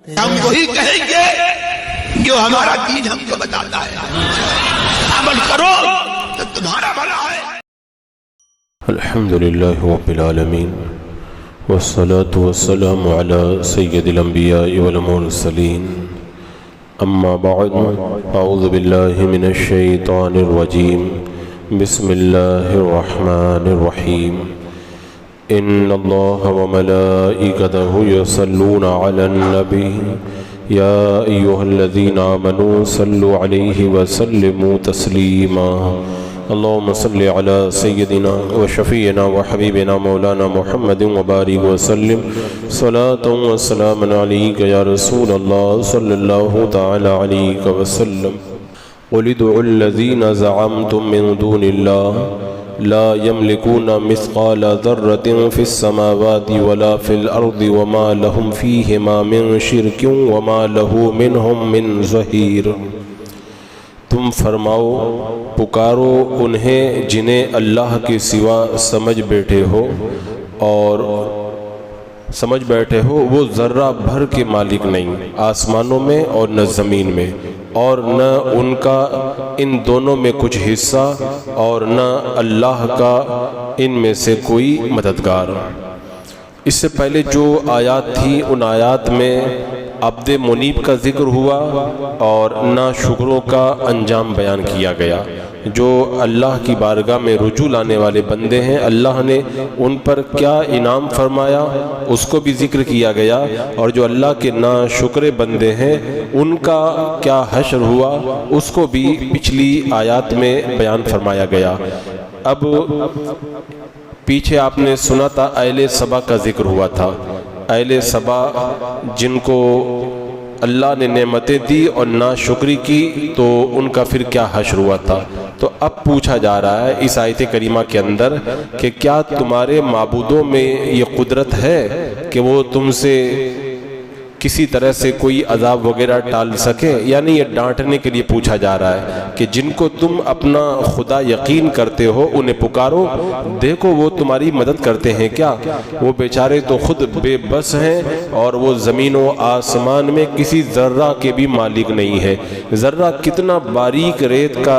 ہم وہی کہیں گے جو ہمارا دین ہم کو بتاتا ہے، عمل کرو تو تمہارا بھلا ہے۔ الحمدللہ رب العالمین والصلاة والسلام على سید الانبیاء والمرسلین، اما بعد، اعوذ باللہ من الشیطان الرجیم، بسم اللہ الرحمن الرحیم۔ ان اللہ وملائکتہ یصلون علی النبی یا ایہا الذین آمنوا صلوا علیہ وسلموا تسلیما۔ اللهم صل على سيدنا وشفينا وحبيبنا مولانا محمد وبارك وسلم صلاة وسلام عليك يا رسول الله صلى الله تعالى عليك وسلم۔ قل ادعوا الذين زعمتم من دون الله لا يملكون مثقال ذرة في السماوات ولا في الأرض وما لهم فيهما من شرك وما له منهم من ظهير۔ تم فرماؤ، پکارو انہیں جنہیں اللہ کے سوا سمجھ بیٹھے ہو وہ ذرہ بھر کے مالک نہیں، آسمانوں میں اور نہ زمین میں، اور نہ ان کا ان دونوں میں کچھ حصہ، اور نہ اللہ کا ان میں سے کوئی مددگار۔ اس سے پہلے جو آیات تھی ان آیات میں عبد منیب کا ذکر ہوا اور ناشکروں کا انجام بیان کیا گیا۔ جو اللہ کی بارگاہ میں رجوع لانے والے بندے ہیں، اللہ نے ان پر کیا انعام فرمایا اس کو بھی ذکر کیا گیا، اور جو اللہ کے ناشکر بندے ہیں ان کا کیا حشر ہوا اس کو بھی پچھلی آیات میں بیان فرمایا گیا۔ اب پیچھے آپ نے سنا تھا اہل سبا کا ذکر ہوا تھا، اہل سبا جن کو اللہ نے نعمتیں دی اور ناشکری کی تو ان کا پھر کیا حشر ہوا تھا۔ تو اب پوچھا جا رہا ہے اس آیت کریمہ کے اندر کہ کیا تمہارے معبودوں میں یہ قدرت ہے کہ وہ تم سے کسی طرح سے کوئی عذاب وغیرہ ٹال سکے؟ یعنی یہ ڈانٹنے کے لیے پوچھا جا رہا ہے کہ جن کو تم اپنا خدا یقین کرتے ہو انہیں پکارو، دیکھو وہ تمہاری مدد کرتے ہیں کیا؟ وہ بیچارے تو خود بے بس ہیں اور وہ زمین و آسمان میں کسی ذرہ کے بھی مالک نہیں ہے۔ ذرہ کتنا باریک ریت کا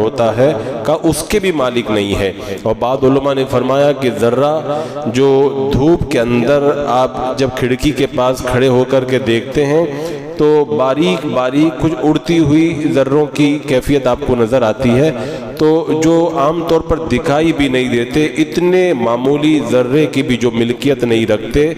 ہوتا ہے کا اس کے بھی مالک نہیں ہے۔ اور بعض علماء نے فرمایا کہ ذرہ جو دھوپ کے اندر آپ جب کھڑکی کے پاس کھڑے ہو کر کے دیکھتے ہیں تو باریک باریک کچھ اڑتی ہوئی ذروں کی کیفیت آپ کو نظر آتی ہے، تو جو عام طور پر دکھائی بھی نہیں دیتے، اتنے معمولی ذرے کی بھی جو ملکیت نہیں رکھتے،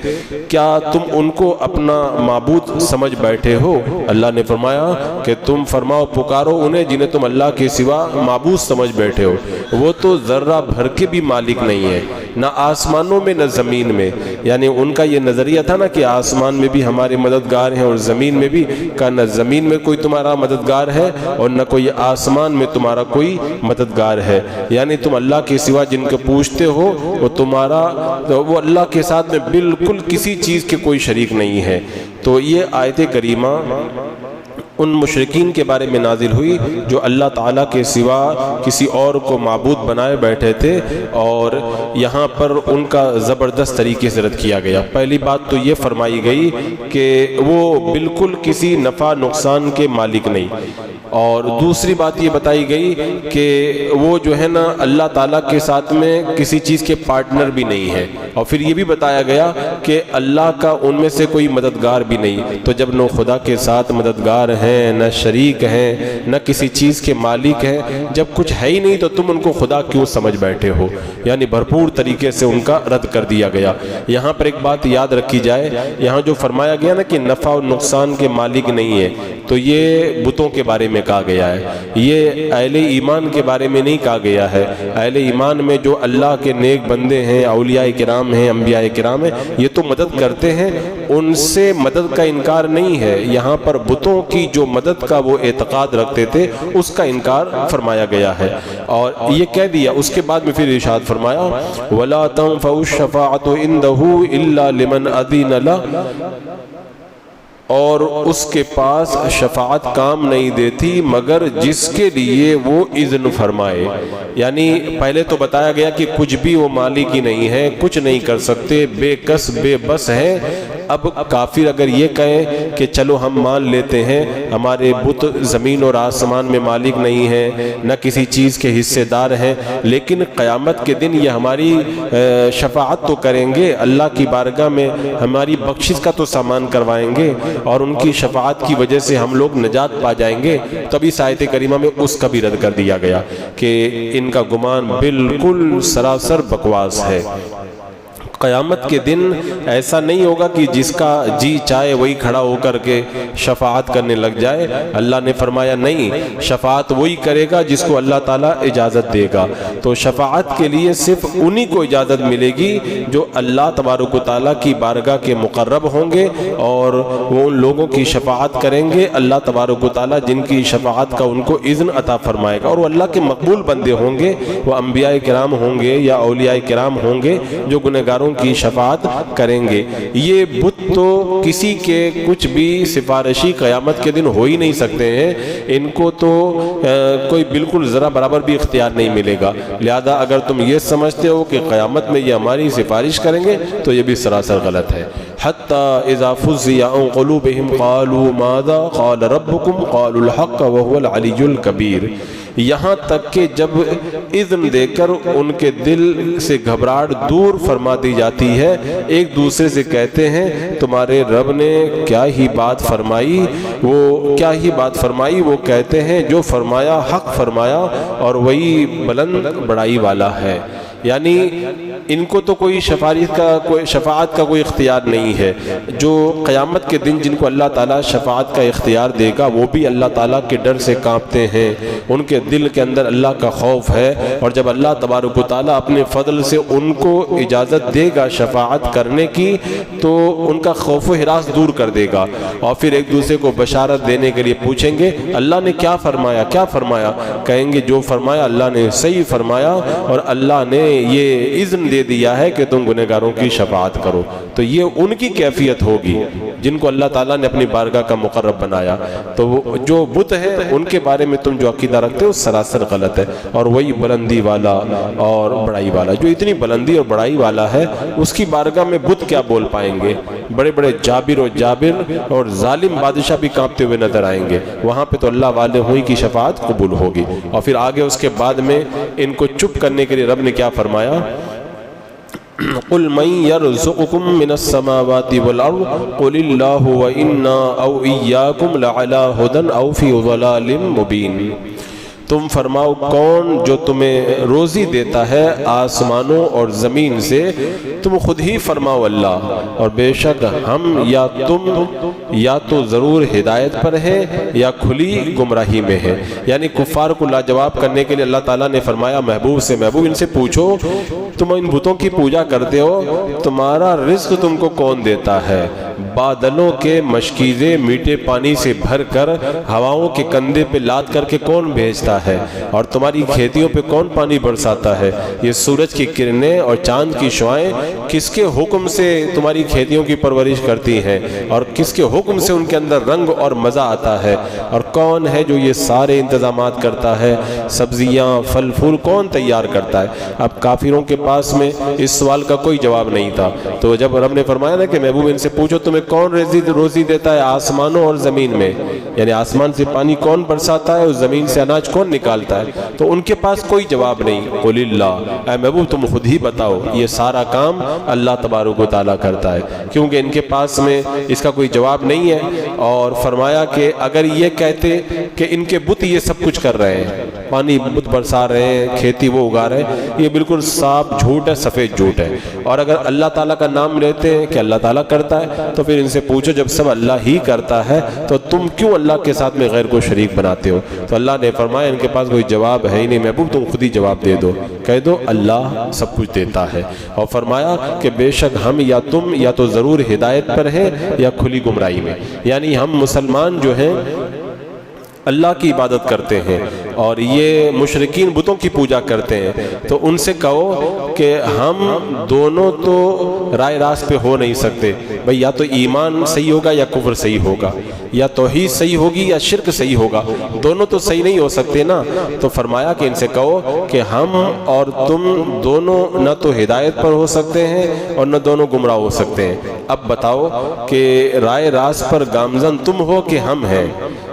کیا تم ان کو اپنا معبود سمجھ بیٹھے ہو؟ اللہ نے فرمایا کہ تم فرماؤ پکارو انہیں جنہیں تم اللہ کے سوا معبود سمجھ بیٹھے ہو، وہ تو ذرہ بھر کے بھی مالک نہیں ہے، نہ آسمانوں میں نہ زمین میں۔ یعنی ان کا یہ نظریہ تھا نا کہ آسمان میں بھی ہمارے مددگار ہیں اور زمین میں بھی، کہ نہ زمین میں کوئی تمہارا مددگار ہے اور نہ کوئی آسمان میں تمہارا کوئی مددگار ہے۔ یعنی تم اللہ کے سوا جن کو پوچھتے ہو وہ اللہ کے ساتھ میں بالکل کسی چیز کے کوئی شریک نہیں ہے۔ تو یہ آیت کریمہ ان مشرکین کے بارے میں نازل ہوئی جو اللہ تعالیٰ کے سوا کسی اور کو معبود بنائے بیٹھے تھے، اور یہاں پر ان کا زبردست طریقے سے رد کیا گیا۔ پہلی بات تو یہ فرمائی گئی کہ وہ بالکل کسی نفع نقصان کے مالک نہیں، اور دوسری بات یہ بتائی گئی کہ وہ جو ہے نا اللہ تعالیٰ کے ساتھ میں کسی چیز کے پارٹنر بھی نہیں ہے، اور پھر یہ بھی بتایا گیا کہ اللہ کا ان میں سے کوئی مددگار بھی نہیں۔ تو جب نہ خدا کے ساتھ مددگار ہیں، نہ شریک ہیں، نہ کسی چیز کے مالک ہیں، جب کچھ ہے ہی نہیں تو تم ان کو خدا کیوں سمجھ بیٹھے ہو؟ یعنی بھرپور طریقے سے ان کا رد کر دیا گیا۔ یہاں پر ایک بات یاد رکھی جائے، یہاں جو فرمایا گیا نا کہ نفع و نقصان کے مالک نہیں ہے، تو یہ بتوں کے بارے میں کہا گیا ہے، یہ اہل ایمان کے بارے میں نہیں کہا گیا ہے۔ اہل ایمان میں جو اللہ کے نیک بندے ہیں، اولیاء کرام ہیں، انبیاء کرام ہیں، یہ تو مدد کرتے ہیں، ان سے مدد کا انکار نہیں ہے۔ یہاں پر بتوں کی جو مدد کا وہ اعتقاد رکھتے تھے اس کا انکار فرمایا گیا ہے، اور یہ کہہ دیا۔ اس کے بعد میں پھر ارشاد فرمایا وَلَا تَنْفَعُ الشَّفَاعَةُ عِنْدَهُ إِلَّا لِمَنْ أَذِنَ لَهُ، اور اس کے پاس شفاعت کام نہیں دیتی مگر جس کے لیے وہ اذن فرمائے۔ یعنی پہلے تو بتایا گیا کہ کچھ بھی وہ مالک ہی نہیں ہے، کچھ نہیں کر سکتے، بے کس بے بس ہیں، اب کافر اگر یہ کہیں کہ چلو ہم مان لیتے ہیں ہمارے بت زمین اور آسمان میں مالک نہیں ہیں، نہ کسی چیز کے حصے دار ہیں، لیکن قیامت کے دن یہ ہماری شفاعت تو کریں گے، اللہ کی بارگاہ میں ہماری بخشش کا تو سامان کروائیں گے، اور ان کی شفاعت کی وجہ سے ہم لوگ نجات پا جائیں گے، تبھی اس آیت کریمہ میں اس کا بھی رد کر دیا گیا کہ ان کا گمان بالکل سراسر بکواس ہے۔ قیامت کے دن ایسا نہیں ہوگا کہ جس کا جی چاہے وہی کھڑا ہو کر کے شفاعت کرنے لگ جائے۔ اللہ نے فرمایا نہیں، شفاعت وہی کرے گا جس کو اللہ تعالیٰ اجازت دے گا۔ تو شفاعت کے لیے صرف انہی کو اجازت ملے گی جو اللہ تبارک و تعالیٰ کی بارگاہ کے مقرب ہوں گے، اور وہ ان لوگوں کی شفاعت کریں گے اللہ تبارک و تعالیٰ جن کی شفاعت کا ان کو اذن عطا فرمائے گا، اور وہ اللہ کے مقبول بندے ہوں گے، وہ انبیاء کرام ہوں گے یا اولیاء کرام ہوں گے جو گنہگاروں کی شفاعت کریں گے۔ یہ بت تو کسی کے کچھ بھی سفارشی قیامت کے دن ہو ہی نہیں سکتے ہیں، ان کو تو کوئی بالکل ذرا برابر بھی اختیار نہیں ملے گا۔ لہذا اگر تم یہ سمجھتے ہو کہ قیامت میں یہ ہماری سفارش کریں گے تو یہ بھی سراسر غلط ہے۔ حتی اذا فزع عن قلوبهم قالوا ماذا قال ربكم قالوا الحق وهو العلی الکبیر، یہاں تک کہ جب اذن دے کر ان کے دل سے گھبراہٹ دور فرما دی جاتی ہے، ایک دوسرے سے کہتے ہیں تمہارے رب نے کیا ہی بات فرمائی، وہ کہتے ہیں جو فرمایا حق فرمایا اور وہی بلند بڑائی والا ہے۔ یعنی ان کو تو کوئی شفاعت کا کوئی اختیار نہیں ہے۔ جو قیامت کے دن جن کو اللہ تعالیٰ شفاعت کا اختیار دے گا وہ بھی اللہ تعالیٰ کے ڈر سے کانپتے ہیں، ان کے دل کے اندر اللہ کا خوف ہے، اور جب اللہ تبارک و تعالیٰ اپنے فضل سے ان کو اجازت دے گا شفاعت کرنے کی تو ان کا خوف و ہراس دور کر دے گا، اور پھر ایک دوسرے کو بشارت دینے کے لیے پوچھیں گے اللہ نے کیا فرمایا، کہیں گے جو فرمایا اللہ نے صحیح فرمایا، اور اللہ نے یہ اذن دے دیا ہے کہ تم گنہگاروں کی شفاعت کرو۔ تو یہ ان کی کیفیت ہوگی جن کو اللہ تعالیٰ نے اپنی بارگاہ کا مقرب بنایا۔ تو جو بت ہے ان کے بارے میں تم جو عقیدہ رکھتے ہو سراسر غلط ہے، اور وہی بلندی والا اور بڑائی والا جو اتنی بلندی اور بڑائی والا ہے اس کی بارگاہ میں بت کیا بول پائیں گے؟ بڑے بڑے جابر اور ظالم بادشاہ بھی کانپتے ہوئے نظر آئیں گے، وہاں پہ تو اللہ والے ہوئی کی شفاعت قبول ہوگی۔ اور پھر آگے اس کے بعد میں ان کو چپ کرنے کے لیے رب نے کیا فرمایا؟ قل من يرزقكم من السماوات والارض قل الله وانا او اياكم لعلى هدى او في ضلال مبين، تم فرماؤ کون جو تمہیں روزی دیتا ہے آسمانوں اور زمین سے؟ تم خود ہی فرماؤ اللہ، اور بے شک ہم یا تم یا تو ضرور ہدایت پر ہے یا کھلی گمراہی میں ہے۔ یعنی کفار کو لاجواب کرنے کے لیے اللہ تعالیٰ نے فرمایا محبوب سے، محبوب ان سے پوچھو تم ان بتوں کی پوجا کرتے ہو، تمہارا رزق تم کو کون دیتا ہے؟ بادلوں کے مشکیزے میٹھے پانی سے بھر کر ہواؤں کے کندھے پہ لاد کر کے کون بھیجتا ہے؟ اور تمہاری کھیتیوں پہ کون پانی برساتا ہے؟ یہ سورج کی کرنیں اور چاند کی شعائیں کس کے حکم سے تمہاری کھیتیوں کی پرورش کرتی ہیں، اور کس کے حکم سے ان کے اندر رنگ اور مزہ آتا ہے؟ اور کون ہے جو یہ سارے انتظامات کرتا ہے؟ سبزیاں پھل پھول کون تیار کرتا ہے؟ اب کافروں کے پاس میں اس سوال کا کوئی جواب نہیں تھا، تو جب رب نے فرمایا نا کہ محبوب ان سے پوچھو تمہیں کون روزی دیتا ہے آسمانوں اور زمین میں، یعنی آسمان سے پانی کون برساتا ہے اور زمین سے اناج کون نکالتا ہے، تو ان کے پاس کوئی جواب نہیں۔ قل اللہ، اے محبوب تم خود ہی بتاؤ، یہ سارا کام اللہ تبارک و تعالیٰ کرتا ہے، کیونکہ ان کے پاس میں اس کا کوئی جواب نہیں ہے۔ اور فرمایا کہ اگر یہ کہتے کہ ان کے بت یہ سب کچھ کر رہے ہیں، پانی بت برسا رہے ہیں، کھیتی وہ اگا رہے ہیں، یہ بالکل صاف جھوٹ ہے، سفید جھوٹ ہے۔ اور اگر اللہ تعالیٰ کا نام لیتے ہیں کہ اللہ تعالیٰ کرتا ہے تو پھر ان سے پوچھو جب سب اللہ ہی کرتا ہے تو تم کیوں اللہ کے ساتھ میں غیر کو شریک بناتے ہو؟ تو اللہ نے فرمایا ان کے پاس کوئی جواب ہے ہی نہیں، محبوب تم خود ہی جواب دے دو، کہہ دو اللہ سب کچھ دیتا ہے۔ اور فرمایا کہ بے شک ہم یا تم یا تو ضرور ہدایت پر ہیں یا کھلی گمراہی میں، یعنی ہم مسلمان جو ہیں اللہ کی عبادت کرتے ہیں اور یہ مشرکین بتوں کی پوجا کرتے ہیں، تو ان سے کہو کہ ہم دونوں تو رائے راست پہ ہو نہیں سکتے بھئی، یا تو ایمان صحیح ہوگا یا کفر صحیح ہوگا، یا توحید صحیح ہوگی یا شرک صحیح ہوگا، دونوں تو صحیح نہیں ہو سکتے نا۔ تو فرمایا کہ ان سے کہو کہ ہم اور تم دونوں نہ تو ہدایت پر ہو سکتے ہیں اور نہ دونوں گمراہ ہو سکتے ہیں، اب بتاؤ کہ رائے راست پر گامزن تم ہو کہ ہم ہیں؟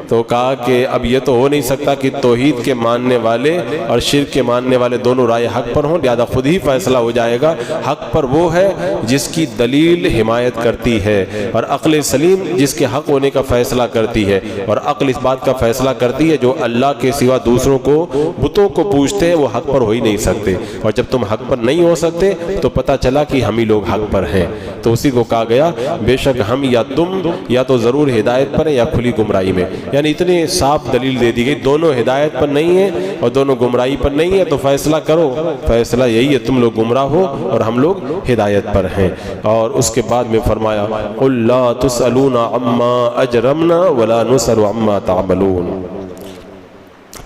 تو کہا کہ اب یہ تو ہو نہیں سکتا کہ توحید کے ماننے والے اور شرک کے ماننے والے دونوں رائے حق پر ہوں، لہذا خود ہی فیصلہ ہو جائے گا۔ حق پر وہ ہے جس کی دلیل حمایت کرتی ہے، اور عقل سلیم جس کے حق ہونے کا فیصلہ کرتی ہے، اور عقل اس بات کا فیصلہ کرتی ہے جو اللہ کے سوا دوسروں کو بتوں کو پوجتے ہیں وہ حق پر ہو ہی نہیں سکتے، اور جب تم حق پر نہیں ہو سکتے تو پتہ چلا کہ ہم ہی لوگ حق پر ہیں۔ تو اسی کو کہا گیا بے شک ہم یا تم یا تو ضرور ہدایت پر ہیں یا کھلی گمراہی میں، یعنی اتنی صاف دلیل دے دی گئی، دونوں ہدایت پر نہیں ہیں اور دونوں گمراہی پر نہیں ہیں، تو فیصلہ کرو، فیصلہ یہی ہے تم لوگ گمراہ ہو اور ہم لوگ ہدایت پر ہیں۔ اور اس کے بعد میں فرمایا قُلْ لَا تُسْأَلُونَ عَمَّا أَجْرَمْنَا وَلَا نُسْأَلُ عَمَّا تَعْمَلُونَ،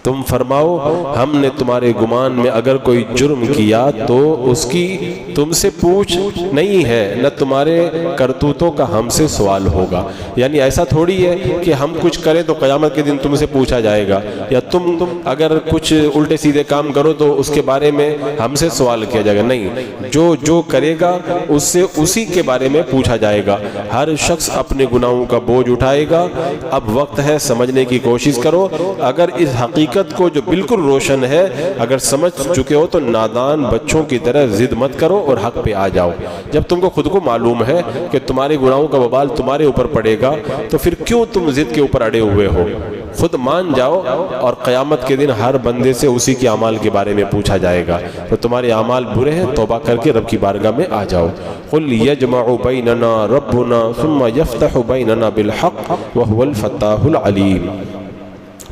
تم فرماؤ ہم نے تمہارے گمان میں اگر کوئی جرم کیا تو اس کی تم سے پوچھ نہیں ہے، نہ تمہارے کرتوتوں کا ہم سے سوال ہوگا، یعنی ایسا تھوڑی ہے کہ ہم کچھ کریں تو قیامت کے دن تم سے پوچھا جائے گا، یا تم اگر کچھ الٹے سیدھے کام کرو تو اس کے بارے میں ہم سے سوال کیا جائے گا، نہیں، جو کرے گا اس سے اسی کے بارے میں پوچھا جائے گا، ہر شخص اپنے گناہوں کا بوجھ اٹھائے گا۔ اب وقت ہے سمجھنے کی کوشش کرو، اگر اس حقیقت کو جو بالکل روشن ہے اگر سمجھ چکے ہو تو نادان بچوں کی طرح ضد مت کرو اور حق پہ آ جاؤ۔ جب تم کو خود کو معلوم ہے کہ تمہارے گناہوں کا وبال تمہارے اوپر پڑے گا تو پھر کیوں تم ضد کے اوپر اڑے ہوئے ہو؟ خود مان جاؤ، اور قیامت کے دن ہر بندے سے اسی کے اعمال کے بارے میں پوچھا جائے گا، تو تمہارے اعمال برے ہیں توبہ کر کے رب کی بارگاہ میں آ جاؤ۔ قُلْ يَجْمَعُ بَيْنَنَا رَبُّنَا ثُمَّ يَفْتَحُ بَيْنَنَا بِالْحَقِّ وَهُوَ الْفَتَّاحُ الْعَلِيمُ،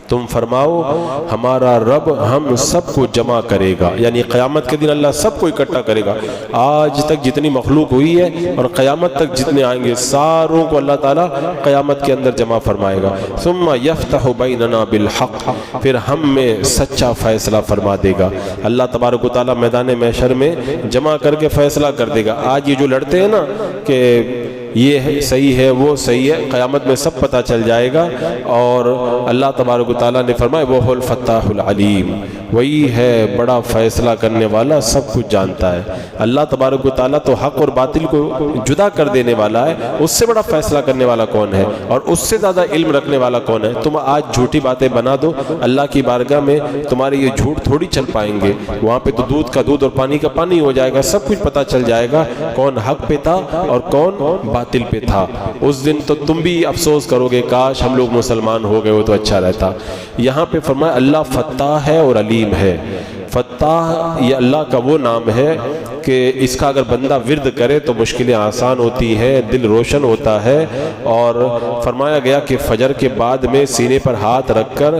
تم فرماؤ ہمارا رب ہم سب کو جمع کرے گا، یعنی قیامت کے دن اللہ سب کو اکٹھا کرے گا، آج تک جتنی مخلوق ہوئی ہے اور قیامت تک جتنے آئیں گے ساروں کو اللہ تعالیٰ قیامت کے اندر جمع فرمائے گا۔ ثم یفتح بیننا بالحق، پھر ہم میں سچا فیصلہ فرما دے گا، اللہ تبارک و تعالیٰ میدان محشر میں جمع کر کے فیصلہ کر دے گا۔ آج یہ جو لڑتے ہیں نا کہ یہ صحیح ہے وہ صحیح ہے، قیامت میں سب پتہ چل جائے گا، اور اللہ تبارک و تعالیٰ نے فرمایا وہ الفتاح العلیم، وہی ہے بڑا فیصلہ کرنے والا، سب کچھ جانتا ہے۔ اللہ تبارک و تعالیٰ تو حق اور باطل کو جدا کر دینے والا ہے، اس سے بڑا فیصلہ کرنے والا کون ہے اور اس سے زیادہ علم رکھنے والا کون ہے؟ تم آج جھوٹی باتیں بنا دو، اللہ کی بارگاہ میں تمہارے یہ جھوٹ تھوڑی چل پائیں گے، وہاں پہ تو دودھ کا دودھ اور پانی کا پانی ہو جائے گا، سب کچھ پتہ چل جائے گا کون حق پہ تھا اور کون باطل پہ تھا۔ اس دن تو تم بھی افسوس کرو گے کاش ہم لوگ مسلمان ہو گئے ہو تو اچھا رہتا۔ یہاں پہ فرمایا اللہ فتاح ہے اور علیم ہے۔ فتاح یہ اللہ کا وہ نام ہے کہ اس کا اگر بندہ ورد کرے تو مشکلیں آسان ہوتی ہے، دل روشن ہوتا ہے، اور فرمایا گیا کہ فجر کے بعد میں سینے پر ہاتھ رکھ کر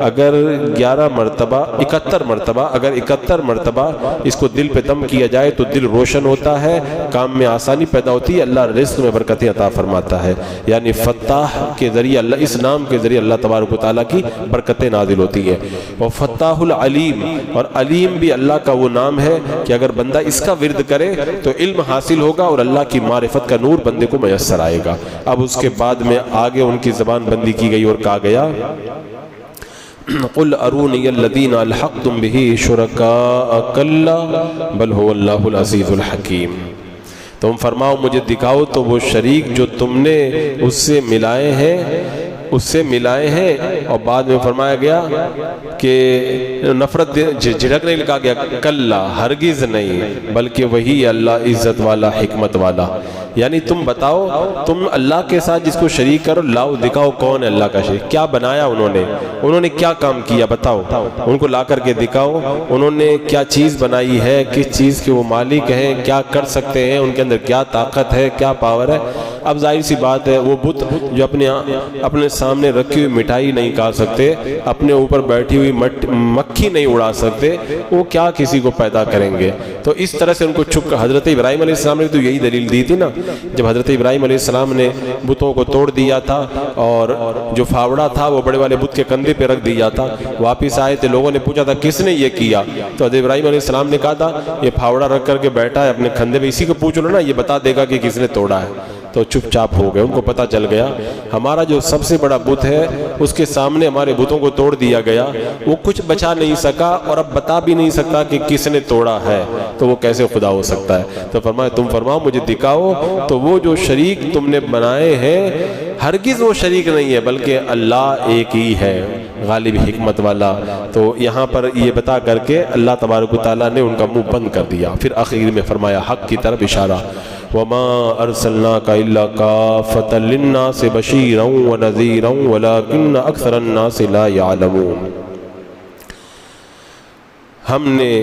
اگر 11 مرتبہ 71 مرتبہ اس کو دل پہ دم کیا جائے تو دل روشن ہوتا ہے، کام میں آسانی پیدا ہوتی ہے، اللہ رزق میں برکتیں عطا فرماتا ہے۔ یعنی فتاح کے ذریعے اللہ، اس نام کے ذریعے اللہ تبارک و تعالیٰ کی برکتیں نازل ہوتی ہیں۔ اور فتاح العلیم، اور علیم بھی اللہ کا وہ نام ہے کہ اگر بندہ اس کا ورد کرے تو علم حاصل ہوگا اور اللہ کی معرفت کا نور بندے کو میسر آئے گا۔ اب اس کے بعد میں آگے ان کی زبان بندی کی گئی اور کہا گیا قُلْ أَرُونِيَ الَّذِينَ أَلْحَقْتُمْ بِهِ شُرَكَاءَ كَلَّا بَلْ هُوَ اللَّهُ الْعَزِيزُ الْحَكِيمُ، تم فرماؤ مجھے دکھاؤ تو وہ شریک جو تم نے اس سے ملائے ہیں، اور بعد میں فرمایا گیا کہ نفرت جھڑکنے لکھا گیا کلا، ہرگز نہیں، بلکہ وہی اللہ عزت والا حکمت والا۔ یعنی تم بتاؤ تم اللہ کے ساتھ جس کو شریک کرو، لاؤ دکھاؤ کون ہے اللہ کا شریک، کیا بنایا انہوں نے کیا کام کیا، بتاؤ ان کو لا کر کے دکھاؤ، انہوں نے کیا چیز بنائی ہے، کس چیز کے وہ مالک ہیں، کیا کر سکتے ہیں، ان کے اندر کیا طاقت ہے، کیا پاور ہے۔ اب ظاہر سی بات ہے وہ بت جو اپنے سامنے رکھی ہوئی مٹھائی نہیں کھا سکتے، اپنے اوپر بیٹھی ہوئی مکھی نہیں اڑا سکتے، وہ کیا کسی کو پیدا کریں گے؟ تو اس طرح سے ان کو چھپ کر حضرت ابراہیم علیہ السلام نے تو یہی دلیل دی تھی نا جب حضرت ابراہیم علیہ السلام نے بتوں کو توڑ دیا تھا اور جو پھاوڑا تھا وہ بڑے والے بت کے کندھے پہ رکھ دیا تھا، واپس آئے تھے، لوگوں نے پوچھا تھا کس نے یہ کیا؟ تو حضرت ابراہیم علیہ السلام نے کہا تھا یہ پھاوڑا رکھ کر کے بیٹھا ہے اپنے کندھے پہ، اسی کو پوچھ لو نا، یہ بتا دے گا کہ کس نے توڑا ہے۔ تو چپ چاپ ہو گئے، ان کو پتہ چل گیا ہمارا جو سب سے بڑا بت ہے اس کے سامنے ہمارے بتوں کو توڑ دیا گیا، وہ کچھ بچا نہیں سکا اور اب بتا بھی نہیں سکتا کہ کس نے توڑا ہے، تو وہ کیسے خدا ہو سکتا ہے؟ تو فرمایا تم فرماؤ مجھے دکھاؤ تو وہ جو شریک تم نے بنائے ہیں ہرگز وہ شریک نہیں ہے بلکہ اللہ ایک ہی ہے غالب حکمت والا۔ تو یہاں پر یہ بتا کر کے اللہ تبارک و تعالیٰ نے ان کا منہ بند کر دیا، پھر آخر میں فرمایا حق کی طرف اشارہ، وَمَا أَرْسَلْنَاكَ إِلَّا كَافَّةً لِلنَّاسِ بَشِيرًا وَنَذِيرًا وَلَكِنَّ أَكْثَرَ النَّاسِ لَا يَعْلَمُونَ۔ ہم نے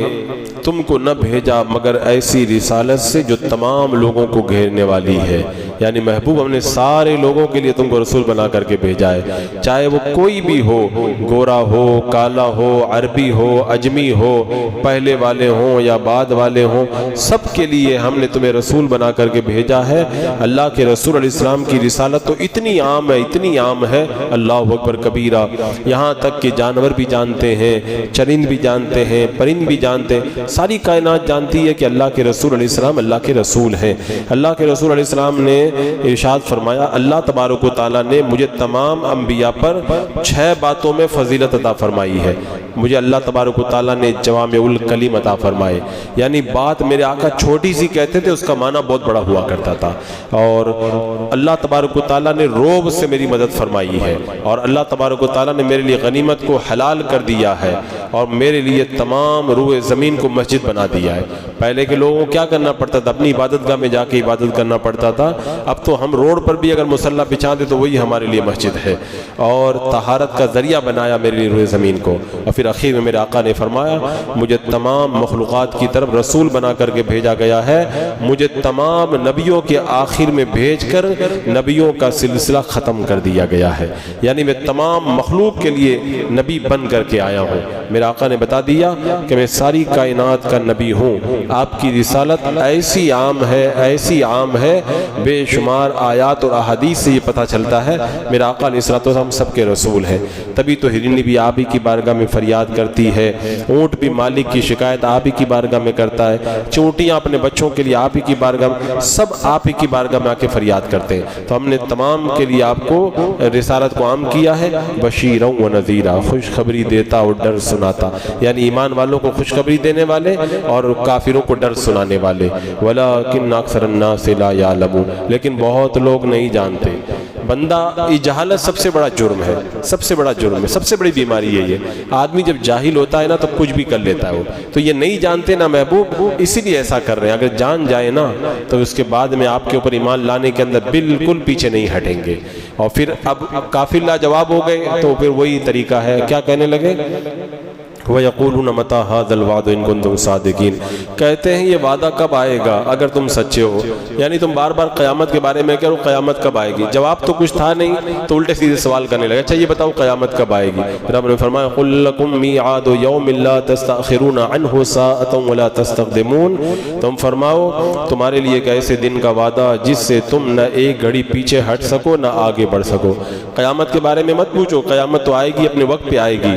تم کو نہ بھیجا مگر ایسی رسالت سے جو تمام لوگوں کو گھیرنے والی ہے، یعنی محبوب ہم نے سارے لوگوں کے لیے تم کو رسول بنا کر کے بھیجا ہے، چاہے وہ کوئی بھی ہو، گورا ہو، کالا ہو، عربی ہو، اجمی ہو، پہلے والے ہوں یا بعد والے ہوں، سب کے لیے ہم نے تمہیں رسول بنا کر کے بھیجا ہے۔ اللہ کے رسول علیہ السلام کی رسالت تو اتنی عام ہے، اتنی عام ہے، اللہ اکبر کبیرہ، یہاں تک کہ جانور بھی جانتے ہیں، چرند بھی جانتے ہیں، پرند بھی جانتے ہیں، ساری کائنات جانتی ہے کہ اللہ کے رسول علیہ السلام اللہ کے رسول ہیں۔ اللہ کے رسول علیہ السلام نے ارشاد فرمایا اللہ تبارک و تعالیٰ نے مجھے تمام انبیاء پر 6 باتوں میں فضیلت عطا فرمائی ہے۔ مجھے اللہ تبارک و تعالیٰ نے جوامع الکلم عطا فرمائے، یعنی بات میرے آقا چھوٹی سی کہتے تھے اس کا معنی بہت بڑا ہوا کرتا تھا، اور اللہ تبارک و تعالیٰ نے روب سے میری مدد فرمائی ہے، اور اللہ تبارک و تعالیٰ نے میرے لیے غنیمت کو حلال کر دیا ہے، اور میرے لیے تمام روئے زمین کو مسجد بنا دیا ہے۔ پہلے کے لوگوں کو کیا کرنا پڑتا تھا؟ اپنی عبادت گاہ میں جا کے عبادت کرنا پڑتا تھا، اب تو ہم روڈ پر بھی اگر مصلی بچھا دے تو وہی ہمارے لیے مسجد ہے، اور طہارت کا ذریعہ بنایا میرے لیے روئے زمین کو۔ اور پھر آخر میں میرے آقا نے فرمایا مجھے تمام مخلوقات کی طرف رسول بنا کر کے بھیجا گیا ہے، مجھے تمام نبیوں کے آخر میں بھیج کر نبیوں کا سلسلہ ختم کر دیا گیا ہے، یعنی میں تمام مخلوق کے لیے نبی بن کر کے آیا ہوں۔ میرے آقا نے بتا دیا کہ میں ساری کائنات کا نبی ہوں، آپ کی رسالت ایسی عام ہے، ایسی عام ہے، بے شمار آیات اور احادیث سے یہ پتہ چلتا ہے میرا آقا علیہ الصلوۃ والسلام سب کے رسول ہیں۔ تبھی تو ہرنی بھی آپ ہی کی بارگاہ میں فریاد کرتی ہے، اونٹ بھی مالک کی شکایت آپ ہی کی بارگاہ میں کرتا ہے، چونٹیاں اپنے بچوں کے لیے آپ ہی کی بارگاہ میں، سب آپ ہی کی بارگاہ میں آ کے فریاد کرتے ہیں۔ تو ہم نے تمام کے لیے آپ کو رسالت کو عام کیا ہے، بشیرا و نذیرا، خوشخبری دیتا اور ڈر سناتا، یعنی ایمان والوں کو خوشخبری دینے والے اور کافروں کو ڈر سنانے والے۔ وَلَكِنَّ أَكْثَرَ النَّاسِ لَا يَعْلَمُونَ، لیکن بہت لوگ نہیں جانتے۔ بندہ جہالت سب سے بڑا جرم ہے، سب سے بڑا جرم ہے، سب سے بڑی بیماری ہے یہ۔ آدمی جب جاہل ہوتا ہے نا تب کچھ بھی کر لیتا ہے وہ، تو یہ نہیں جانتے نا محبوب، اسی لیے ایسا کر رہے ہیں۔ اگر جان جائے نا تو اس کے بعد میں آپ کے اوپر ایمان لانے کے اندر بالکل پیچھے نہیں ہٹیں گے، اور پھر اب کافر لاجواب ہو گئے تو پھر وہی طریقہ ہے، کیا کہنے لگے؟ وَيَقُولُونَ مَتَى هَذَا الْوَعْدُ إِن كُنتُمْ صَادِقِينَ، کہتے ہیں یہ وعدہ کب آئے گا اگر تم سچے ہو، یعنی تم بار بار قیامت کے بارے میں کہہ رہو قیامت کب آئے گی، جواب تو کچھ تھا نہیں تو الٹے سیدھے سوال کرنے لگے، اچھا یہ بتاؤ قیامت کب آئے گی؟ رب نے فرمایا قُلْ لَكُمْ مِيعَادُ يَوْمٍ لَا تَسْتَأْخِرُونَ عَنْهُ سَاعَةً وَلَا تَسْتَقْدِمُونَ، تم فرماؤ تمہارے لیے ایک ایسے دن کا وعدہ جس سے تم نہ ایک گھڑی پیچھے ہٹ سکو نہ آگے بڑھ سکو۔ قیامت کے بارے میں مت پوچھو، قیامت تو آئے گی، اپنے وقت پہ آئے گی،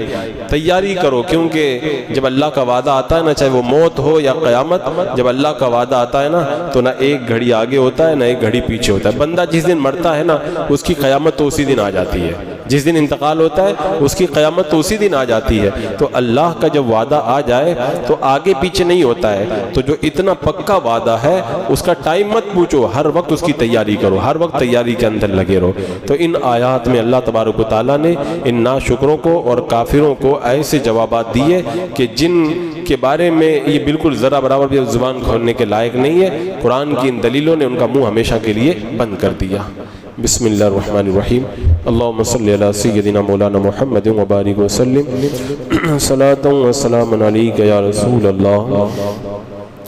تیاری کرو، کیونکہ جب اللہ کا وعدہ آتا ہے نا، چاہے وہ موت ہو یا قیامت، جب اللہ کا وعدہ آتا ہے نا تو نہ ایک گھڑی آگے ہوتا ہے نہ ایک گھڑی پیچھے ہوتا ہے۔ بندہ جس دن مرتا ہے نا اس کی قیامت تو اسی دن آ جاتی ہے، جس دن انتقال ہوتا ہے اس کی قیامت تو اسی دن آ جاتی ہے۔ تو اللہ کا جب وعدہ آ جائے تو آگے پیچھے نہیں ہوتا ہے، تو جو اتنا پکا وعدہ ہے اس کا ٹائم مت پوچھو، ہر وقت اس کی تیاری کرو، ہر وقت تیاری کے اندر لگے رہو۔ تو ان آیات میں اللہ تبارک و تعالیٰ نے ان ناشکروں کو اور کافروں کو ایسے جوابات دیے کہ جن کے بارے میں یہ بالکل ذرا برابر بھی زبان کھولنے کے لائق نہیں ہے۔ قرآن کی ان دلیلوں نے ان کا منہ ہمیشہ کے لیے بند کر دیا۔ بسم اللہ الرحمن الرحیم، اللہم صلی علی سیدنا مولانا محمد وبارک وسلم، صلاۃ و سلام علیک یا رسول اللہ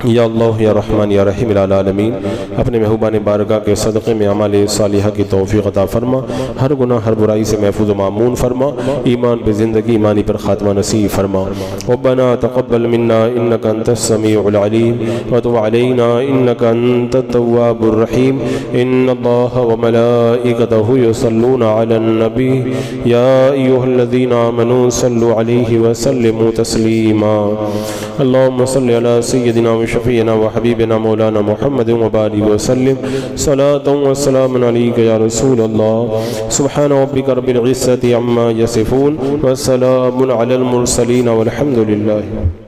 یا اللہ یا رحمان یا رحیم العالمین، اپنے محبوبان بارگاہ کے صدقے میں اعمال صالحہ کی توفیق عطا فرما، ہر گناہ ہر برائی سے محفوظ و معمون فرما، ایمان پہ زندگی، ایمانی پر خاتمہ نصیب فرما۔ ربنا تقبل منا انك انت السميع العليم وتب علينا انك انت التواب الرحيم، ان الله وملائكته يصلون على النبي يا ايها الذين آمنوا صلوا عليه وسلموا تسليما۔ اللهم صل على سيدنا وشفيعنا وحبيبنا مولانا محمد وبارك وسلم، صلاة وسلام عليك يا رسول الله۔ سبحان ربك رب العزة عما يصفون، وسلام على المرسلين والحمد لله۔